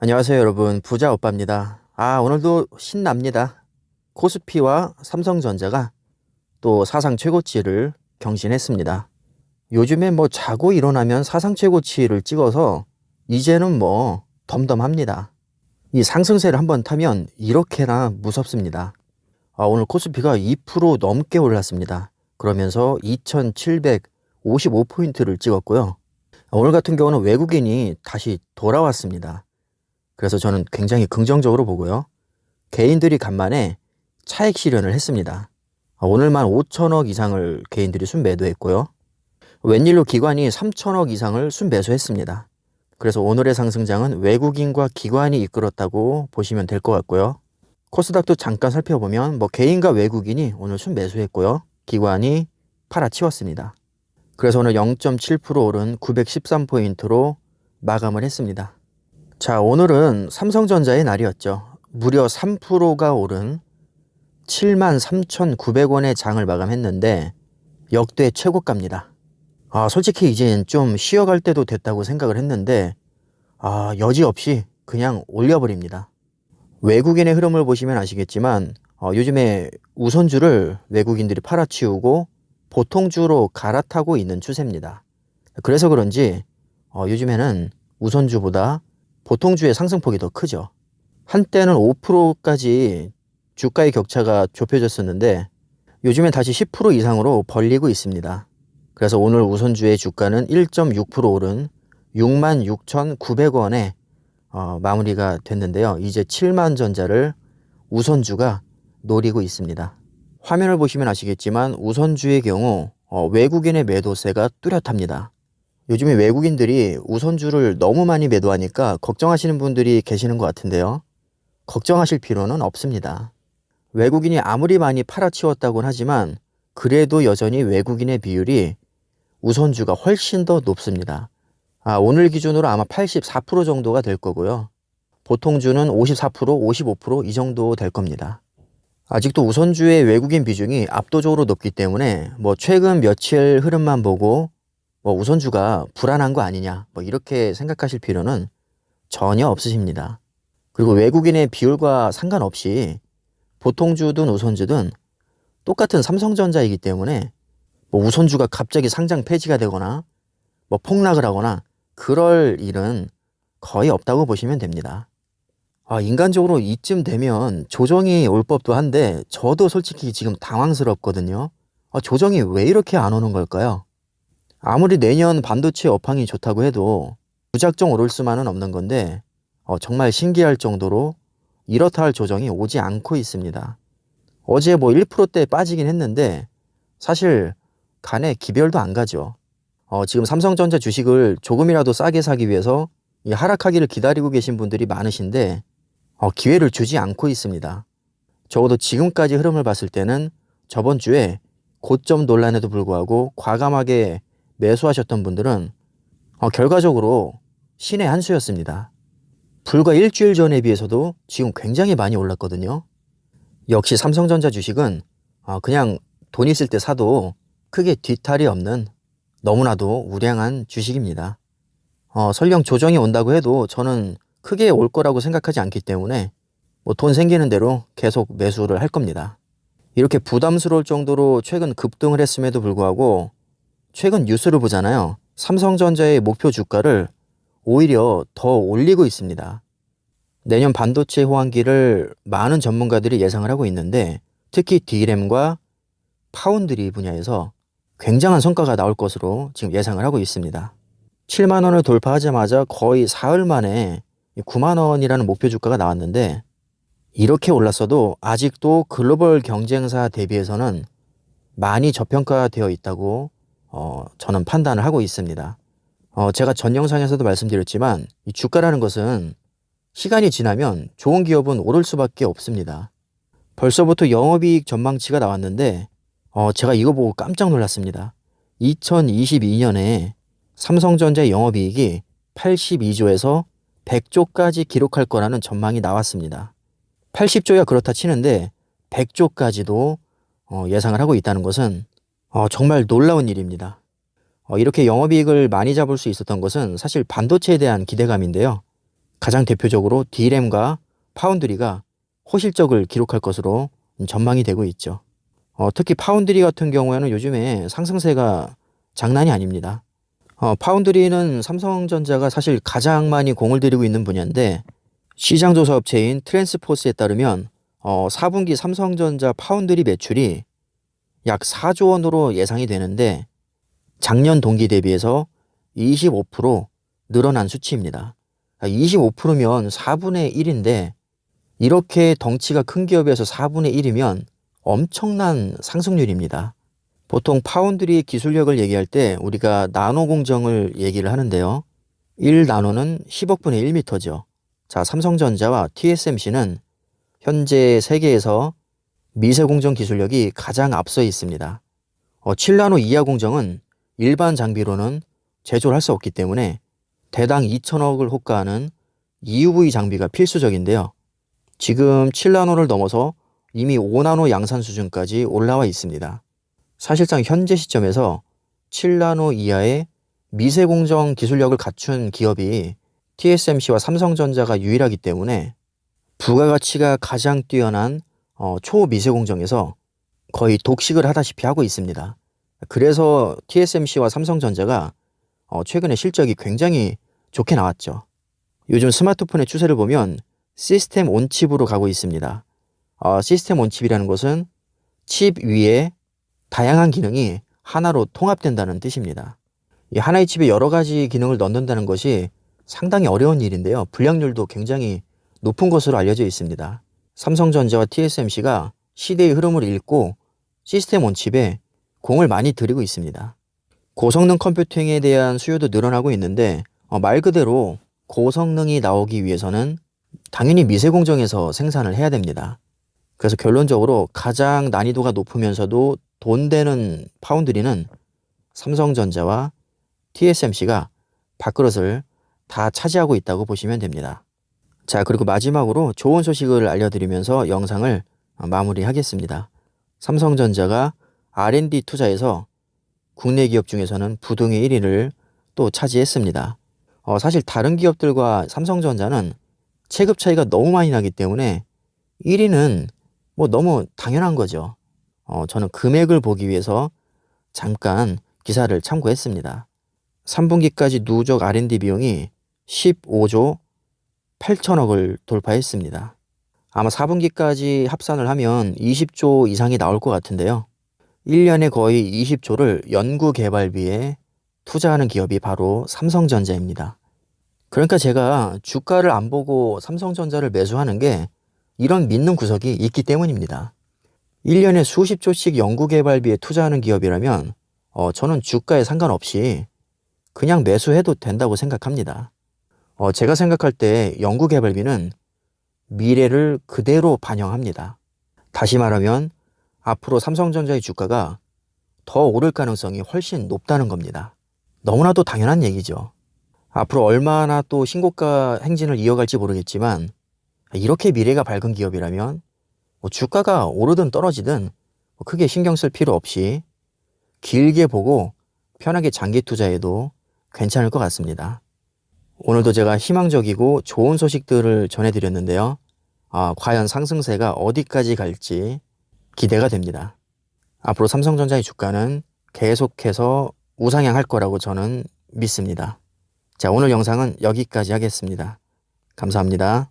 안녕하세요, 여러분. 부자 오빠입니다. 오늘도 신납니다. 코스피와 삼성전자가 또 사상 최고치를 경신했습니다. 요즘에 뭐 자고 일어나면 사상 최고치를 찍어서 이제는 뭐 덤덤합니다. 이 상승세를 한번 타면 이렇게나 무섭습니다. 오늘 코스피가 2% 넘게 올랐습니다. 그러면서 2755포인트를 찍었고요. 오늘 같은 경우는 외국인이 다시 돌아왔습니다. 그래서 저는 굉장히 긍정적으로 보고요. 개인들이 간만에 차익 실현을 했습니다. 오늘만 5천억 이상을 개인들이 순매도했고요. 웬일로 기관이 3천억 이상을 순매수했습니다. 그래서 오늘의 상승장은 외국인과 기관이 이끌었다고 보시면 될 것 같고요. 코스닥도 잠깐 살펴보면 개인과 외국인이 오늘 순매수했고요. 기관이 팔아치웠습니다. 그래서 오늘 0.7% 오른 913포인트로 마감을 했습니다. 자, 오늘은 삼성전자의 날이었죠. 무려 3%가 오른 73,900원의 장을 마감했는데 역대 최고가입니다. 솔직히 이젠 좀 쉬어갈 때도 됐다고 생각을 했는데 여지없이 그냥 올려버립니다. 외국인의 흐름을 보시면 아시겠지만 요즘에 우선주를 외국인들이 팔아치우고 보통주로 갈아타고 있는 추세입니다. 그래서 그런지 요즘에는 우선주보다 보통주의 상승폭이 더 크죠. 한때는 5%까지 주가의 격차가 좁혀졌었는데 요즘엔 다시 10% 이상으로 벌리고 있습니다. 그래서 오늘 우선주의 주가는 1.6% 오른 66,900원에 마무리가 됐는데요. 이제 7만 전자를 우선주가 노리고 있습니다. 화면을 보시면 아시겠지만 우선주의 경우 외국인의 매도세가 뚜렷합니다. 요즘에 외국인들이 우선주를 너무 많이 매도하니까 걱정하시는 분들이 계시는 것 같은데요. 걱정하실 필요는 없습니다. 외국인이 아무리 많이 팔아치웠다고는 하지만 그래도 여전히 외국인의 비율이 우선주가 훨씬 더 높습니다. 오늘 기준으로 아마 84% 정도가 될 거고요. 보통주는 54%, 55% 이 정도 될 겁니다. 아직도 우선주의 외국인 비중이 압도적으로 높기 때문에 최근 며칠 흐름만 보고 우선주가 불안한 거 아니냐 이렇게 생각하실 필요는 전혀 없으십니다. 그리고 외국인의 비율과 상관없이 보통주든 우선주든 똑같은 삼성전자이기 때문에 우선주가 갑자기 상장 폐지가 되거나 폭락을 하거나 그럴 일은 거의 없다고 보시면 됩니다. 인간적으로 이쯤 되면 조정이 올 법도 한데 저도 솔직히 지금 당황스럽거든요. 조정이 왜 이렇게 안 오는 걸까요? 아무리 내년 반도체 업황이 좋다고 해도 무작정 오를 수만은 없는 건데 정말 신기할 정도로 이렇다 할 조정이 오지 않고 있습니다. 어제 1%대 빠지긴 했는데 사실 간에 기별도 안 가죠. 지금 삼성전자 주식을 조금이라도 싸게 사기 위해서 이 하락하기를 기다리고 계신 분들이 많으신데 기회를 주지 않고 있습니다. 적어도 지금까지 흐름을 봤을 때는 저번 주에 고점 논란에도 불구하고 과감하게 매수하셨던 분들은 결과적으로 신의 한 수였습니다. 불과 일주일 전에 비해서도 지금 굉장히 많이 올랐거든요. 역시 삼성전자 주식은 그냥 돈 있을 때 사도 크게 뒤탈이 없는 너무나도 우량한 주식입니다. 설령 조정이 온다고 해도 저는 크게 올 거라고 생각하지 않기 때문에 돈 생기는 대로 계속 매수를 할 겁니다. 이렇게 부담스러울 정도로 최근 급등을 했음에도 불구하고 최근 뉴스를 보잖아요. 삼성전자의 목표 주가를 오히려 더 올리고 있습니다. 내년 반도체 호황기를 많은 전문가들이 예상을 하고 있는데 특히 D램과 파운드리 분야에서 굉장한 성과가 나올 것으로 지금 예상을 하고 있습니다. 7만 원을 돌파하자마자 거의 사흘 만에 9만 원이라는 목표 주가가 나왔는데 이렇게 올랐어도 아직도 글로벌 경쟁사 대비해서는 많이 저평가되어 있다고 저는 판단을 하고 있습니다. 제가 전 영상에서도 말씀드렸지만 이 주가라는 것은 시간이 지나면 좋은 기업은 오를 수밖에 없습니다. 벌써부터 영업이익 전망치가 나왔는데 제가 이거 보고 깜짝 놀랐습니다. 2022년에 삼성전자의 영업이익이 82조에서 100조까지 기록할 거라는 전망이 나왔습니다. 80조야 그렇다 치는데 100조까지도 예상을 하고 있다는 것은 정말 놀라운 일입니다. 이렇게 영업이익을 많이 잡을 수 있었던 것은 사실 반도체에 대한 기대감인데요. 가장 대표적으로 D램과 파운드리가 호실적을 기록할 것으로 전망이 되고 있죠. 특히 파운드리 같은 경우에는 요즘에 상승세가 장난이 아닙니다. 파운드리는 삼성전자가 사실 가장 많이 공을 들이고 있는 분야인데 시장 조사 업체인 트랜스포스에 따르면 4분기 삼성전자 파운드리 매출이 약 4조 원으로 예상이 되는데 작년 동기 대비해서 25% 늘어난 수치입니다. 25%면 4분의 1인데 이렇게 덩치가 큰 기업에서 4분의 1이면 엄청난 상승률입니다. 보통 파운드리 기술력을 얘기할 때 우리가 나노 공정을 얘기를 하는데요. 1나노는 10억분의 1m죠. 자, 삼성전자와 TSMC는 현재 세계에서 미세 공정 기술력이 가장 앞서 있습니다. 7나노 이하 공정은 일반 장비로는 제조를 할 수 없기 때문에 대당 2천억을 호가하는 EUV 장비가 필수적인데요. 지금 7나노를 넘어서 이미 5나노 양산 수준까지 올라와 있습니다. 사실상 현재 시점에서 7나노 이하의 미세 공정 기술력을 갖춘 기업이 TSMC와 삼성전자가 유일하기 때문에 부가가치가 가장 뛰어난 초미세 공정에서 거의 독식을 하다시피 하고 있습니다. 그래서 TSMC와 삼성전자가 최근에 실적이 굉장히 좋게 나왔죠. 요즘 스마트폰의 추세를 보면 시스템 온칩으로 가고 있습니다. 시스템 온칩이라는 것은 칩 위에 다양한 기능이 하나로 통합된다는 뜻입니다. 이 하나의 칩에 여러 가지 기능을 넣는다는 것이 상당히 어려운 일인데요. 불량률도 굉장히 높은 것으로 알려져 있습니다. 삼성전자와 TSMC가 시대의 흐름을 읽고 시스템 온칩에 공을 많이 들이고 있습니다. 고성능 컴퓨팅에 대한 수요도 늘어나고 있는데 말 그대로 고성능이 나오기 위해서는 당연히 미세 공정에서 생산을 해야 됩니다. 그래서 결론적으로 가장 난이도가 높으면서도 돈 되는 파운드리는 삼성전자와 TSMC가 밥그릇을 다 차지하고 있다고 보시면 됩니다. 자, 그리고 마지막으로 좋은 소식을 알려드리면서 영상을 마무리하겠습니다. 삼성전자가 R&D 투자에서 국내 기업 중에서는 부동의 1위를 또 차지했습니다. 사실 다른 기업들과 삼성전자는 체급 차이가 너무 많이 나기 때문에 1위는 뭐 너무 당연한 거죠. 저는 금액을 보기 위해서 잠깐 기사를 참고했습니다. 3분기까지 누적 R&D 비용이 15조 8천억을 돌파했습니다. 아마 4분기까지 합산을 하면 20조 이상이 나올 것 같은데요. 1년에 거의 20조를 연구개발비에 투자하는 기업이 바로 삼성전자입니다. 그러니까 제가 주가를 안 보고 삼성전자를 매수하는 게 이런 믿는 구석이 있기 때문입니다. 1년에 수십 조씩 연구개발비에 투자하는 기업이라면 저는 주가에 상관없이 그냥 매수해도 된다고 생각합니다. 제가 생각할 때 연구개발비는 미래를 그대로 반영합니다. 다시 말하면 앞으로 삼성전자의 주가가 더 오를 가능성이 훨씬 높다는 겁니다. 너무나도 당연한 얘기죠. 앞으로 얼마나 또 신고가 행진을 이어갈지 모르겠지만 이렇게 미래가 밝은 기업이라면 주가가 오르든 떨어지든 크게 신경 쓸 필요 없이 길게 보고 편하게 장기 투자해도 괜찮을 것 같습니다. 오늘도 제가 희망적이고 좋은 소식들을 전해드렸는데요. 과연 상승세가 어디까지 갈지 기대가 됩니다. 앞으로 삼성전자의 주가는 계속해서 우상향할 거라고 저는 믿습니다. 자, 오늘 영상은 여기까지 하겠습니다. 감사합니다.